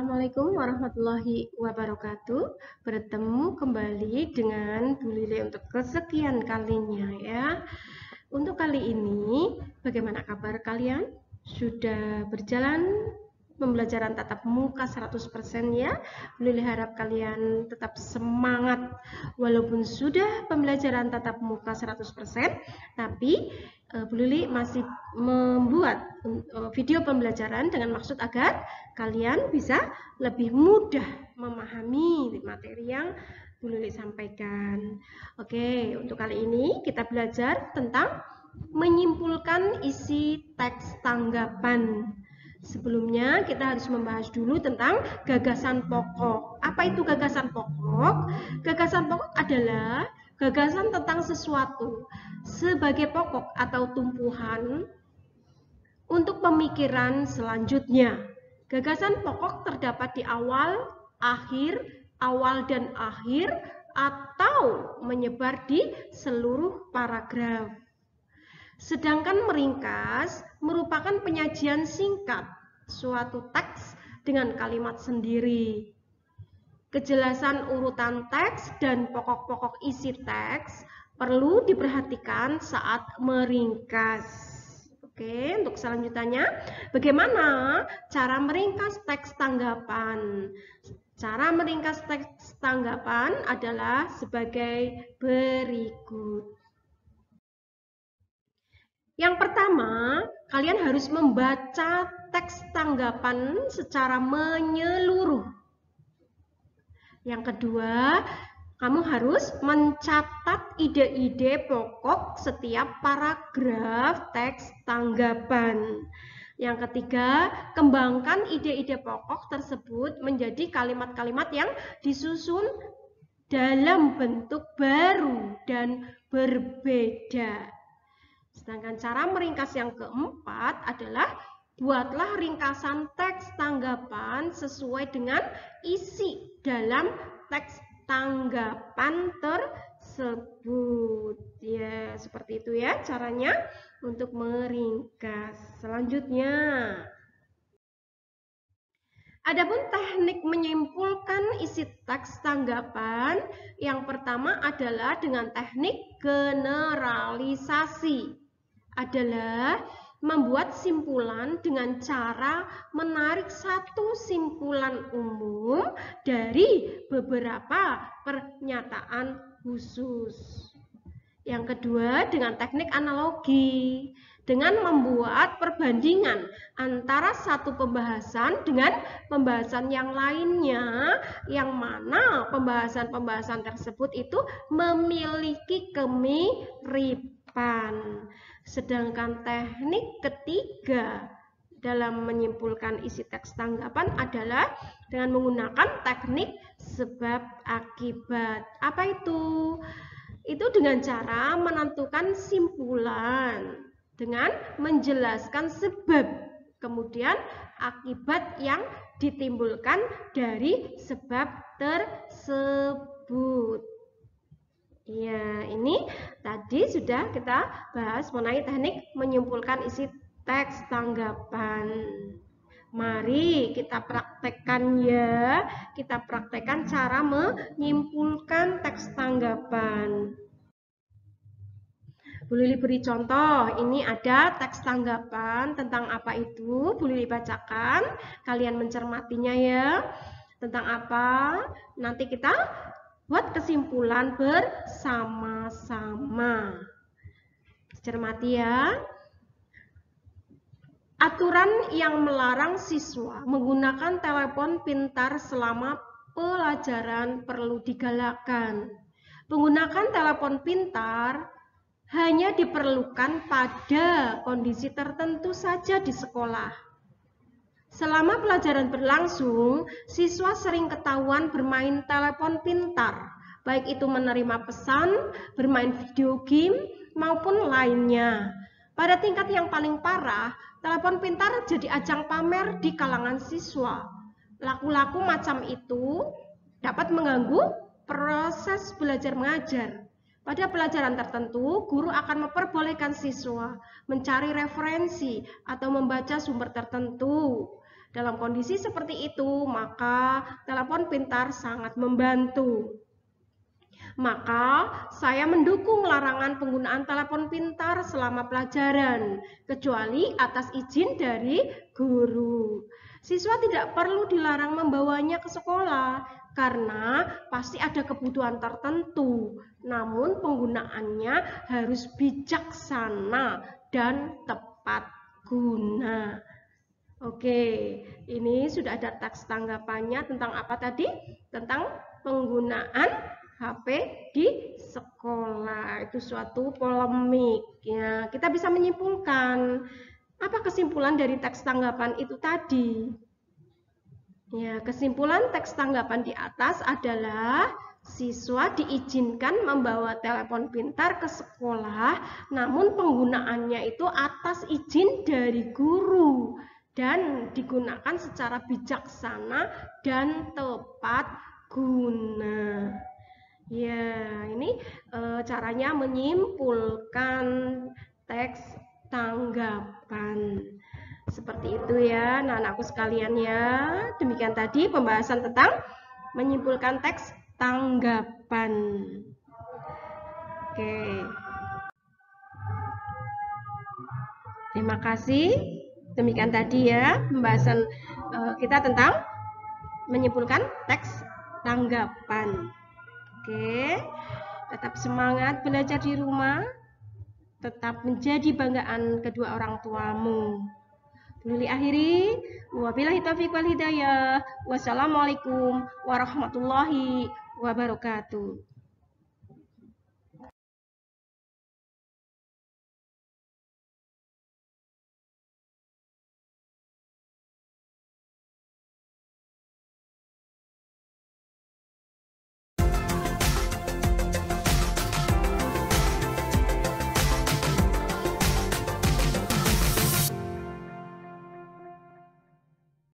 Assalamualaikum warahmatullahi wabarakatuh. Bertemu kembali dengan Bu Lili untuk kesekian kalinya ya. Untuk kali ini, bagaimana kabar kalian? Sudah berjalan pembelajaran tatap muka 100% ya. Bu Lili harap kalian tetap semangat. Walaupun sudah pembelajaran tatap muka 100%, tapi Bu Lili masih membuat video pembelajaran dengan maksud agar kalian bisa lebih mudah memahami materi yang Bu Lili sampaikan. Oke, untuk kali ini kita belajar tentang menyimpulkan isi teks tanggapan. Sebelumnya kita harus membahas dulu tentang gagasan pokok. Apa itu gagasan pokok? Gagasan pokok adalah gagasan tentang sesuatu sebagai pokok atau tumpuhan untuk pemikiran selanjutnya. Gagasan pokok terdapat di awal, dan akhir, atau menyebar di seluruh paragraf. Sedangkan meringkas merupakan penyajian singkat suatu teks dengan kalimat sendiri. Kejelasan urutan teks dan pokok-pokok isi teks perlu diperhatikan saat meringkas. Oke, untuk selanjutnya, bagaimana cara meringkas teks tanggapan? Cara meringkas teks tanggapan adalah sebagai berikut. Yang pertama, kalian harus membaca teks tanggapan secara menyeluruh. Yang kedua, kamu harus mencatat ide-ide pokok setiap paragraf teks tanggapan. Yang ketiga, kembangkan ide-ide pokok tersebut menjadi kalimat-kalimat yang disusun dalam bentuk baru dan berbeda. Sedangkan cara meringkas yang keempat adalah buatlah ringkasan teks tanggapan sesuai dengan isi dalam teks tanggapan tersebut. Ya, seperti itu ya caranya untuk meringkas. Selanjutnya, adapun teknik menyimpulkan isi teks tanggapan, yang pertama adalah dengan teknik generalisasi. Adalah membuat simpulan dengan cara menarik satu simpulan umum dari beberapa pernyataan khusus. Yang kedua, dengan teknik analogi, dengan membuat perbandingan antara satu pembahasan dengan pembahasan yang lainnya, yang mana pembahasan-pembahasan tersebut itu memiliki kemiripan. Sedangkan teknik ketiga dalam menyimpulkan isi teks tanggapan adalah dengan menggunakan teknik sebab akibat. Apa itu? Itu dengan cara menentukan simpulan dengan menjelaskan sebab, kemudian akibat yang ditimbulkan dari sebab tersebut. Ya, ini tadi sudah kita bahas mengenai teknik menyimpulkan isi teks tanggapan. Mari kita praktekkan ya. Kita praktekkan cara menyimpulkan teks tanggapan. Bu Lili beri contoh. Ini ada teks tanggapan tentang apa itu. Bu Lili bacakan. Kalian mencermatinya ya. Tentang apa? Nanti kita buat kesimpulan bersama-sama. Cermati ya. Aturan yang melarang siswa menggunakan telepon pintar selama pelajaran perlu digalakkan. Menggunakan telepon pintar hanya diperlukan pada kondisi tertentu saja di sekolah. Selama pelajaran berlangsung, siswa sering ketahuan bermain telepon pintar, baik itu menerima pesan, bermain video game, maupun lainnya. Pada tingkat yang paling parah, telepon pintar jadi ajang pamer di kalangan siswa. Laku-laku macam itu dapat mengganggu proses belajar mengajar. Pada pelajaran tertentu, guru akan memperbolehkan siswa mencari referensi atau membaca sumber tertentu. Dalam kondisi seperti itu, maka telepon pintar sangat membantu. Maka saya mendukung larangan penggunaan telepon pintar selama pelajaran, kecuali atas izin dari guru. Siswa tidak perlu dilarang membawanya ke sekolah, karena pasti ada kebutuhan tertentu. Namun penggunaannya harus bijaksana dan tepat guna. Oke, ini sudah ada teks tanggapannya tentang apa tadi? Tentang penggunaan HP di sekolah. Itu suatu polemik. Ya, kita bisa menyimpulkan apa kesimpulan dari teks tanggapan itu tadi? Ya, kesimpulan teks tanggapan di atas adalah siswa diizinkan membawa telepon pintar ke sekolah, namun penggunaannya itu atas izin dari guru dan digunakan secara bijaksana dan tepat guna. Ya, ini caranya menyimpulkan teks tanggapan. Seperti itu ya, anak-anakku sekalian ya. Demikian tadi pembahasan tentang menyimpulkan teks tanggapan. Oke. Terima kasih. Demikian tadi ya pembahasan kita tentang menyimpulkan teks tanggapan. Oke. Tetap semangat belajar di rumah. Tetap menjadi banggaan kedua orang tuamu. Dulu akhiri, wabillahi taufiq wal hidayah. Wassalamualaikum warahmatullahi wabarakatuh.